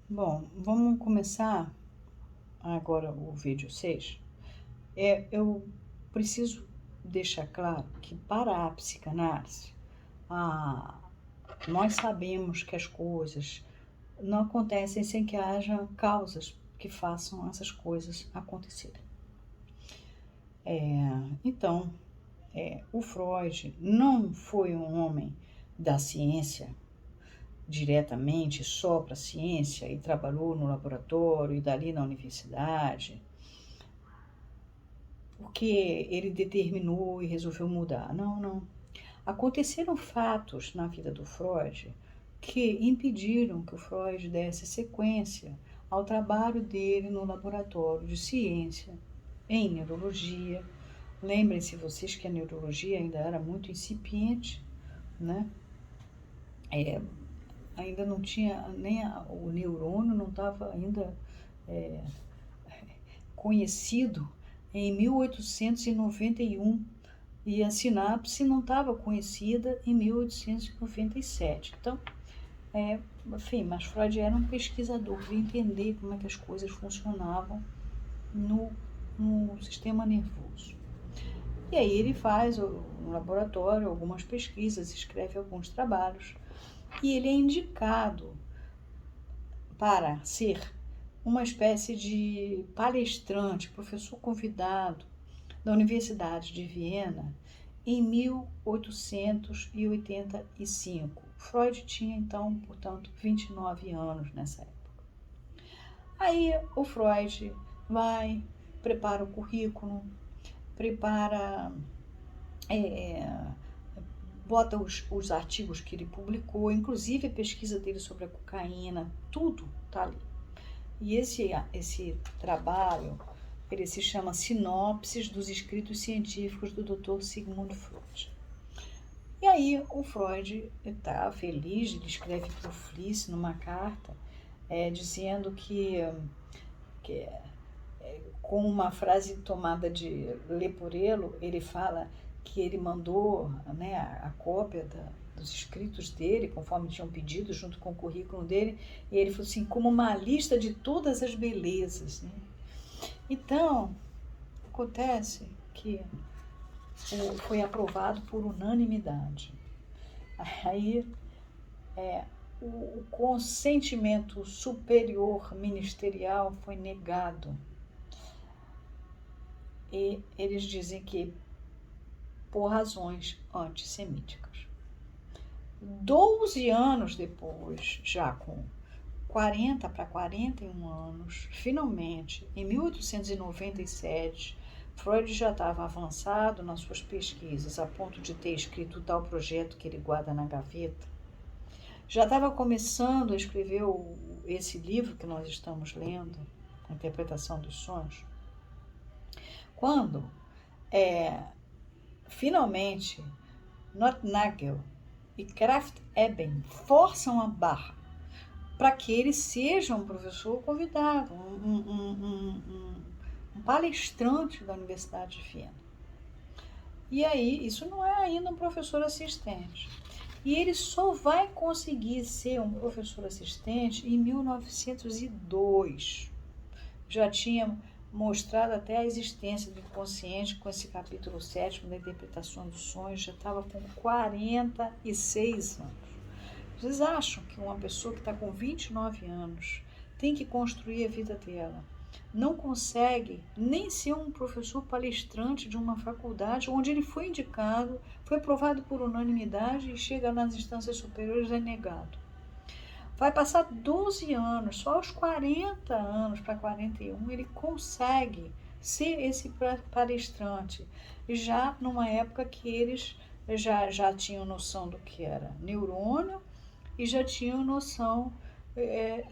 Bom, vamos começar agora o vídeo 6. Eu preciso deixar claro que para a psicanálise, a, nós sabemos que as coisas não acontecem sem que haja causas que façam essas coisas acontecerem. Então, o Freud não foi um homem da ciência diretamente só para a ciência e trabalhou no laboratório e dali na universidade, porque ele determinou e resolveu mudar. Não, não. Aconteceram fatos na vida do Freud que impediram que o Freud desse sequência ao trabalho dele no laboratório de ciência em neurologia. Lembrem-se vocês que a neurologia ainda era muito incipiente, né? É, ainda não tinha, o neurônio não estava ainda conhecido em 1891 e a sinapse não estava conhecida em 1897. Então, enfim, mas Freud era um pesquisador, queria entender como é que as coisas funcionavam no, no sistema nervoso. E aí ele faz no laboratório algumas pesquisas, escreve alguns trabalhos e ele é indicado para ser uma espécie de palestrante, professor convidado da Universidade de Viena em 1885. Freud tinha então, portanto, 29 anos nessa época. Aí o Freud vai, prepara o currículo, prepara, é, bota os artigos que ele publicou, inclusive a pesquisa dele sobre a cocaína, tudo tá ali. E esse trabalho, ele se chama Sinopses dos Escritos Científicos do Dr. Sigmund Freud. E aí o Freud está feliz, ele escreve para o Fliess numa carta, dizendo que com uma frase tomada de Leporello, ele fala que ele mandou, né, a cópia dos escritos dele, conforme tinham pedido, junto com o currículo dele, e ele falou assim, como uma lista de todas as belezas. Né? Então, acontece que foi aprovado por unanimidade. Aí, o consentimento superior ministerial foi negado. E eles dizem que por razões antissemíticas. 12 anos depois, já com 40 para 41 anos, finalmente, em 1897, Freud já estava avançado nas suas pesquisas, a ponto de ter escrito o tal projeto que ele guarda na gaveta. Já estava começando a escrever esse livro que nós estamos lendo, A Interpretação dos Sonhos, quando, finalmente, Nothnagel e Krafft-Ebing forçam a barra para que ele seja um professor convidado, um palestrante da Universidade de Viena. E aí, isso não é ainda um professor assistente. E ele só vai conseguir ser um professor assistente em 1902. Já tinha mostrado até a existência do inconsciente com esse capítulo 7 da interpretação dos sonhos, já estava com 46 anos. Vocês acham que uma pessoa que está com 29 anos tem que construir a vida dela, não consegue nem ser um professor palestrante de uma faculdade onde ele foi indicado, foi aprovado por unanimidade e chega nas instâncias superiores e é negado? Vai passar 12 anos, só aos 40 anos para 41 ele consegue ser esse palestrante, já numa época que eles já tinham noção do que era neurônio e já tinham noção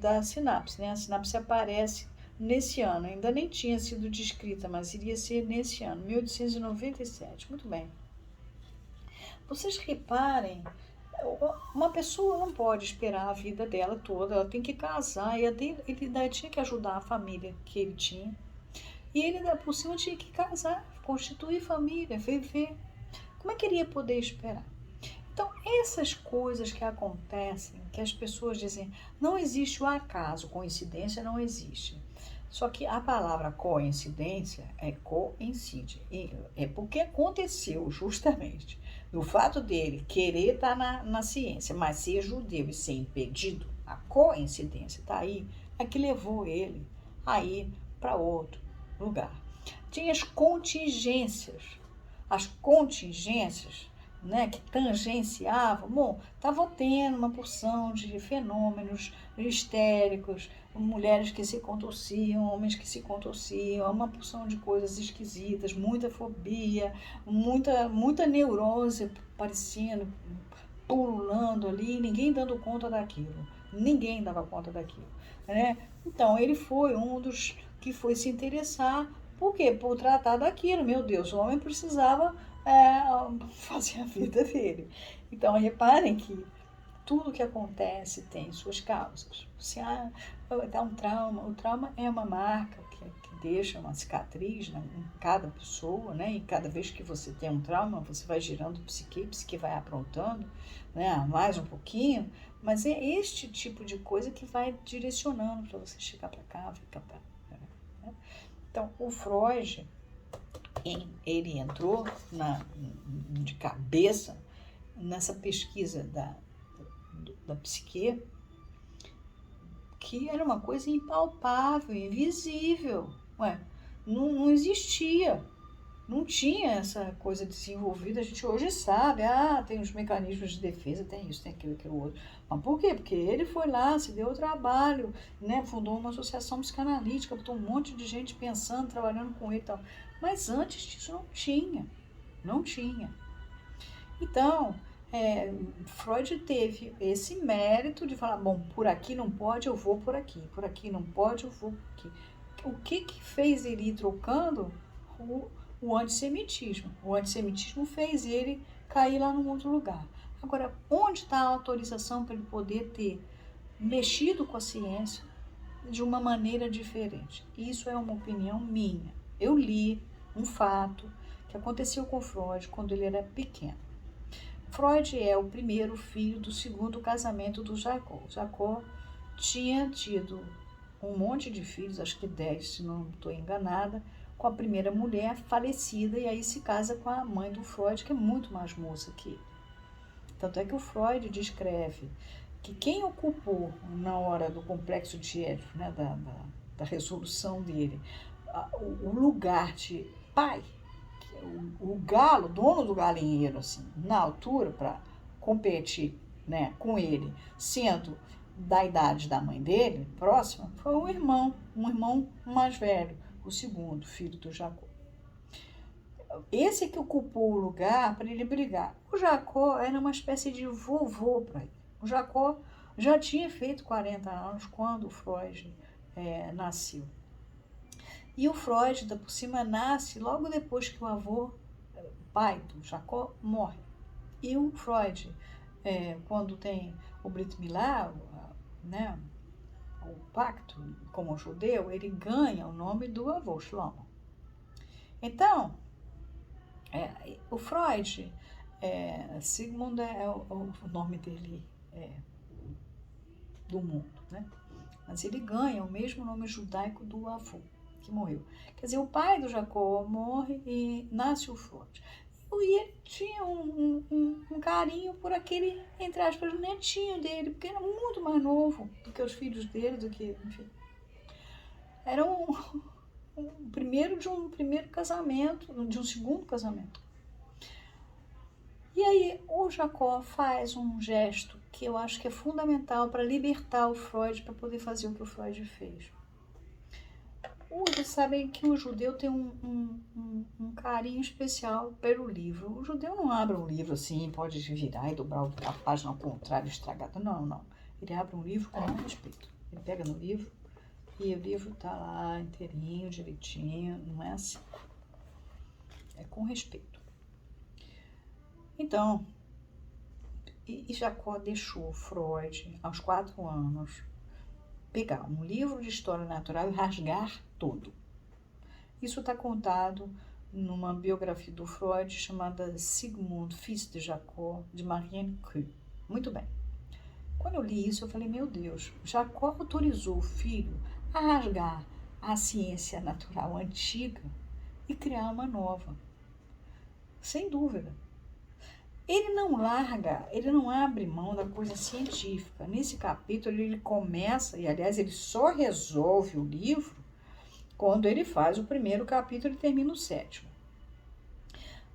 da sinapse. Né? A sinapse aparece nesse ano, ainda nem tinha sido descrita, mas iria ser nesse ano, 1897. Muito bem. Vocês reparem, uma pessoa não pode esperar a vida dela toda, ela tem que casar, e ele ainda tinha que ajudar a família que ele tinha, e ele por cima tinha que casar, constituir família, viver. Como é que ele ia poder esperar? Então, essas coisas que acontecem, que as pessoas dizem, não existe o acaso, coincidência não existe. Só que a palavra coincidência é coincide. É porque aconteceu, justamente. O fato dele querer estar na ciência, mas ser judeu e ser impedido, a coincidência está aí, é que levou ele a ir para outro lugar. Tinha as contingências, né, que tangenciavam, bom, estava tendo uma porção de fenômenos histéricos, mulheres que se contorciam, homens que se contorciam, uma porção de coisas esquisitas, muita fobia, muita neurose parecendo, pululando ali, ninguém dando conta daquilo. Ninguém dava conta daquilo, né? Então, ele foi um dos que foi se interessar. Por quê? Por tratar daquilo. Meu Deus, o homem precisava fazer a vida dele. Então, reparem que tudo que acontece tem suas causas. Se dá um trauma, o trauma é uma marca que deixa uma cicatriz, né, em cada pessoa, né? E cada vez que você tem um trauma, você vai girando psique vai aprontando, né, mais um pouquinho, mas é este tipo de coisa que vai direcionando para você chegar para cá, ficar para cá. Né? Então, o Freud, ele entrou de cabeça nessa pesquisa da psique, que era uma coisa impalpável, invisível. Ué, não existia, não tinha essa coisa desenvolvida. A gente hoje sabe, tem os mecanismos de defesa, tem isso, tem aquilo outro. Mas por quê? Porque ele foi lá, se deu o trabalho, né, fundou uma associação psicanalítica, botou um monte de gente pensando, trabalhando com ele e tal. Mas antes disso não tinha. Então, Freud teve esse mérito de falar, bom, por aqui não pode, eu vou por aqui não pode, eu vou por aqui. O que fez ele ir trocando? O antissemitismo. O antissemitismo fez ele cair lá num outro lugar. Agora, onde está a autorização para ele poder ter mexido com a ciência de uma maneira diferente? Isso é uma opinião minha. Eu li um fato que aconteceu com Freud quando ele era pequeno. Freud é o primeiro filho do segundo casamento do Jacob. Jacob tinha tido um monte de filhos, acho que 10, se não estou enganada, com a primeira mulher falecida, e aí se casa com a mãe do Freud, que é muito mais moça que ele. Tanto é que o Freud descreve que quem ocupou, na hora do complexo de Édipo, né, da resolução dele, o lugar de pai, o galo, dono do galinheiro, assim, na altura, para competir, né, com ele, sendo da idade da mãe dele, próxima, foi um irmão mais velho, o segundo filho do Jacó. Esse que ocupou o lugar para ele brigar. O Jacó era uma espécie de vovô para ele. O Jacó já tinha feito 40 anos quando o Freud nasceu. E o Freud, ainda por cima, nasce logo depois que o avô, pai do Jacó, morre. E o Freud, quando tem o Brit Milá, né, o pacto como judeu, ele ganha o nome do avô, Shlomo. Então, o Freud, Sigmund é o nome dele do mundo, né? Mas ele ganha o mesmo nome judaico do avô, que morreu. Quer dizer, o pai do Jacó morre e nasce o Freud. E ele tinha um carinho por aquele, entre aspas, netinho dele, porque era muito mais novo do que os filhos dele, enfim. Era de um primeiro casamento, de um segundo casamento. E aí o Jacó faz um gesto que eu acho que é fundamental para libertar o Freud, para poder fazer o que o Freud fez. Vocês sabem que o judeu tem um carinho especial pelo livro. O judeu não abre um livro assim, pode virar e dobrar a página ao contrário, estragada. Não. Ele abre um livro com muito respeito. Ele pega no livro e o livro está lá inteirinho, direitinho. Não é assim. É com respeito. Então, e Jacó deixou Freud, aos 4 anos, pegar um livro de história natural e rasgar todo. Isso está contado numa biografia do Freud chamada Sigmund, Fils de Jacob, de Marianne Creux. Muito bem. Quando eu li isso, eu falei, meu Deus, Jacob autorizou o filho a rasgar a ciência natural antiga e criar uma nova. Sem dúvida. Ele não larga, ele não abre mão da coisa científica. Nesse capítulo ele começa, e aliás ele só resolve o livro quando ele faz o primeiro capítulo e termina o sétimo.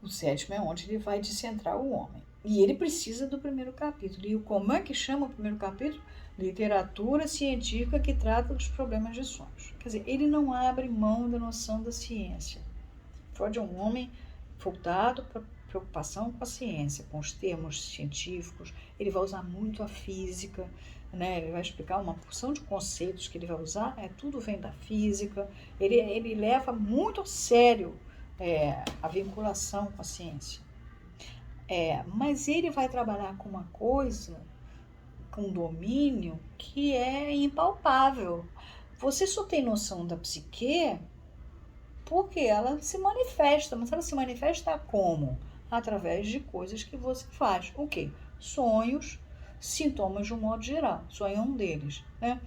O sétimo é onde ele vai descentrar o homem. E ele precisa do primeiro capítulo. E como é que chama o primeiro capítulo? Literatura científica que trata dos problemas de sonhos. Quer dizer, ele não abre mão da noção da ciência. Freud é um homem voltado para preocupação com a ciência, com os termos científicos. Ele vai usar muito a física, né? Ele vai explicar uma porção de conceitos que ele vai usar, tudo vem da física. Ele leva muito a sério a vinculação com a ciência. Mas ele vai trabalhar com uma coisa, com um domínio que é impalpável. Você só tem noção da psique porque ela se manifesta, mas ela se manifesta como? Através de coisas que você faz. O quê? Sonhos, sintomas de um modo geral. Sonho é um deles, né?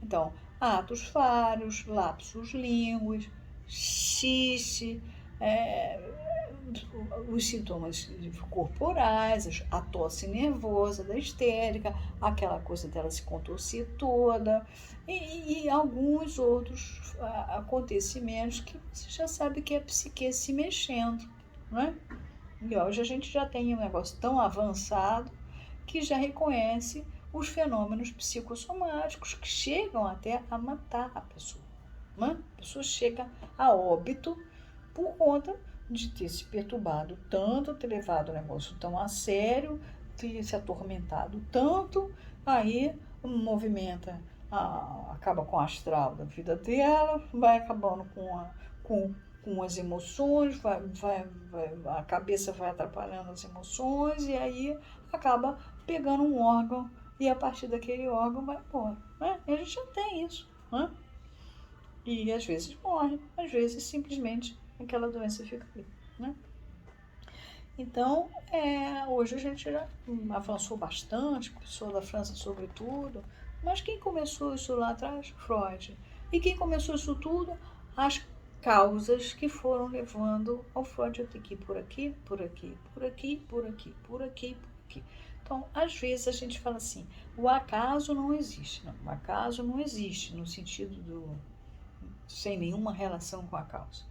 Então, atos falhos, lapsus linguis, xiste, os sintomas corporais, a tosse nervosa da histérica, aquela coisa dela se contorcer toda, e alguns outros acontecimentos que você já sabe que é a psique se mexendo, não é? E hoje a gente já tem um negócio tão avançado que já reconhece os fenômenos psicossomáticos que chegam até a matar a pessoa. Né? A pessoa chega a óbito por conta de ter se perturbado tanto, ter levado o negócio tão a sério, ter se atormentado tanto, aí movimenta, acaba com o astral da vida dela, vai acabando com as emoções, a cabeça vai atrapalhando as emoções e aí acaba pegando um órgão e a partir daquele órgão vai embora. Né? E a gente já tem isso. Né? E às vezes morre, às vezes simplesmente aquela doença fica ali. Né? Então, hoje a gente já avançou bastante, pessoa da França sobretudo, mas quem começou isso lá atrás? Freud. E quem começou isso tudo? As causas que foram levando ao Freud a ter que ir por aqui, por aqui, por aqui, por aqui, por aqui, por aqui. Então, às vezes a gente fala assim, o acaso não existe. Não, o acaso não existe no sentido sem nenhuma relação com a causa.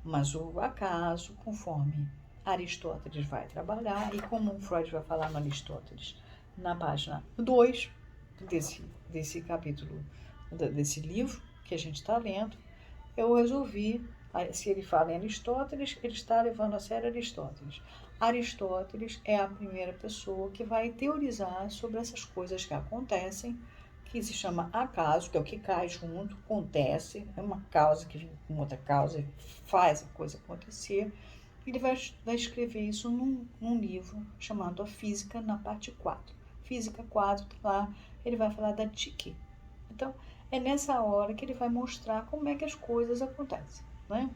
Mas o acaso, conforme Aristóteles vai trabalhar, e como Freud vai falar no Aristóteles, na página 2 desse capítulo, desse livro que a gente está lendo, eu resolvi, se ele fala em Aristóteles, ele está levando a sério Aristóteles. Aristóteles é a primeira pessoa que vai teorizar sobre essas coisas que acontecem, que se chama acaso, que é o que cai junto, acontece, é uma causa que vem com outra causa e faz a coisa acontecer. Ele vai escrever isso num livro chamado A Física, na parte 4. Física 4, lá ele vai falar da psique. Então, é nessa hora que ele vai mostrar como é que as coisas acontecem. Né?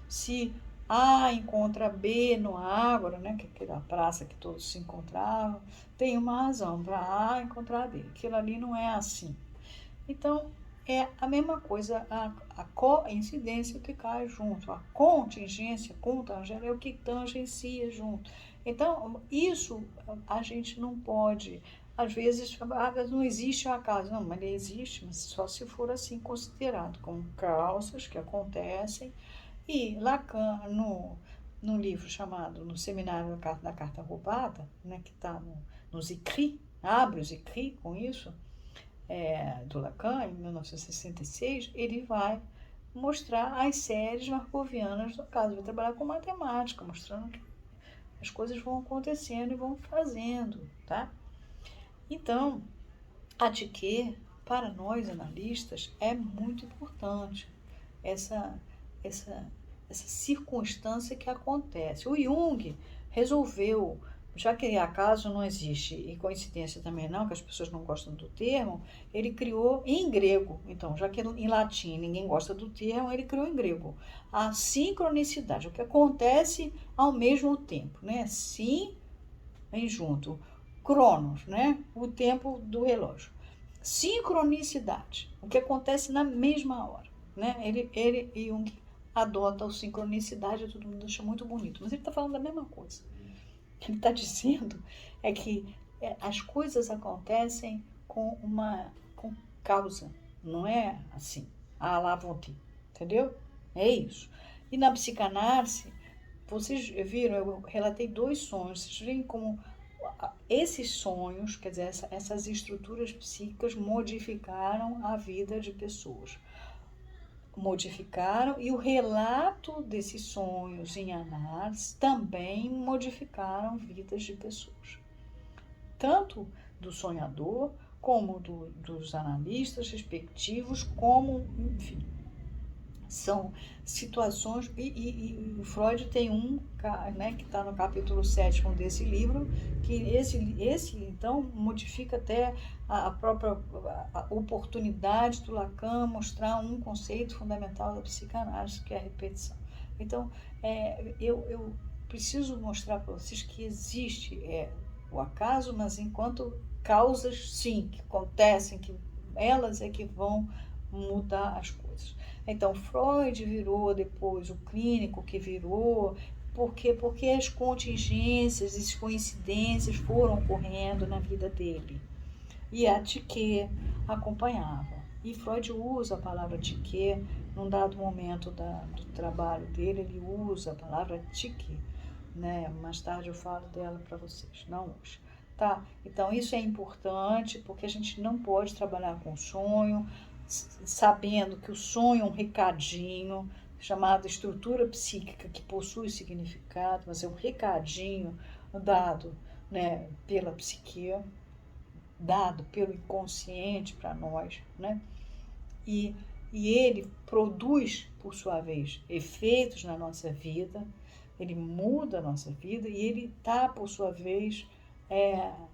Se A encontra B no Ágora, né, que é aquela praça que todos se encontravam, tem uma razão para A encontrar B. Aquilo ali não é assim. Então, é a mesma coisa, a coincidência que cai junto, a contingência, contangência, é o que tangencia junto. Então, isso a gente não pode, às vezes, não existe o acaso. Não, mas ele existe, mas só se for assim considerado, como causas que acontecem. E Lacan, no livro chamado No Seminário da Carta Roubada, né, que está nos écrits, abre os écrits com isso, do Lacan, em 1966, ele vai mostrar as séries markovianas do caso. Vai trabalhar com matemática, mostrando que as coisas vão acontecendo e vão fazendo, tá? Então, a psique, para nós analistas, é muito importante essa circunstância que acontece. O Jung resolveu já que acaso não existe e coincidência também não, que as pessoas não gostam do termo, ele criou em grego. Então, já que em latim ninguém gosta do termo, ele criou em grego a sincronicidade, o que acontece ao mesmo tempo, né? Sim, vem junto. Cronos, né? O tempo do relógio. Sincronicidade, o que acontece na mesma hora, né? Ele Jung adota a sincronicidade, todo mundo acha muito bonito, mas ele está falando da mesma coisa. Ele está dizendo que as coisas acontecem com causa, não é assim, lá vão ter, entendeu? É isso. E na psicanálise, vocês viram, eu relatei 2 sonhos, vocês veem como esses sonhos, quer dizer, essas estruturas psíquicas modificaram a vida de pessoas. Modificaram, e o relato desses sonhos em análise também modificaram vidas de pessoas, tanto do sonhador como dos analistas respectivos, como, enfim, são situações, e o Freud tem né, que está no capítulo 7º desse livro, que esse então modifica até a própria oportunidade do Lacan mostrar um conceito fundamental da psicanálise, que é a repetição. Então, eu preciso mostrar para vocês que existe o acaso, mas enquanto causas, sim, que acontecem, que elas é que vão mudar as coisas. Então, Freud virou depois o clínico que virou, porque as contingências, as coincidências foram ocorrendo na vida dele. E a Psique acompanhava. E Freud usa a palavra Psique, num dado momento do trabalho dele, ele usa a palavra Psique, né? Mais tarde eu falo dela para vocês, não hoje. Tá? Então, isso é importante, porque a gente não pode trabalhar com sonho, sabendo que o sonho é um recadinho, chamado estrutura psíquica, que possui significado, mas é um recadinho dado, né, pela psique, dado pelo inconsciente para nós, né? E ele produz, por sua vez, efeitos na nossa vida, ele muda a nossa vida, e ele está, por sua vez,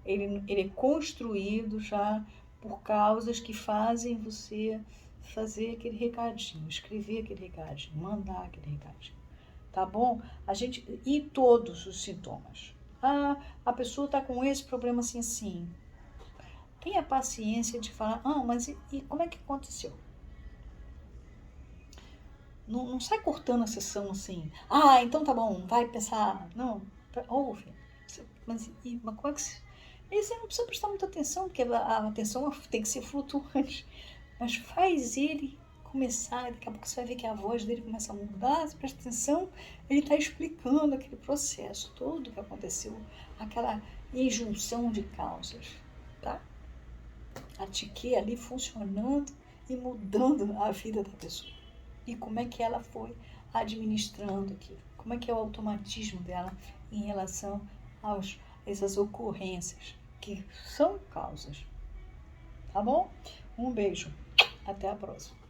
ele é construído já por causas que fazem você fazer aquele recadinho, escrever aquele recadinho, mandar aquele recadinho, tá bom? E todos os sintomas. A pessoa está com esse problema assim, assim. Tenha paciência de falar, mas e como é que aconteceu? Não sai cortando a sessão assim. Então tá bom, vai pensar. Não, ouve. Mas como é que se... E você não precisa prestar muita atenção, porque a atenção tem que ser flutuante. Mas faz ele começar, daqui a pouco você vai ver que a voz dele começa a mudar, você presta atenção, ele está explicando aquele processo todo que aconteceu, aquela injunção de causas, tá? A Psique ali funcionando e mudando a vida da pessoa. E como é que ela foi administrando aquilo, como é que é o automatismo dela em relação a essas ocorrências, que são causas. Tá bom? Um beijo. Até a próxima.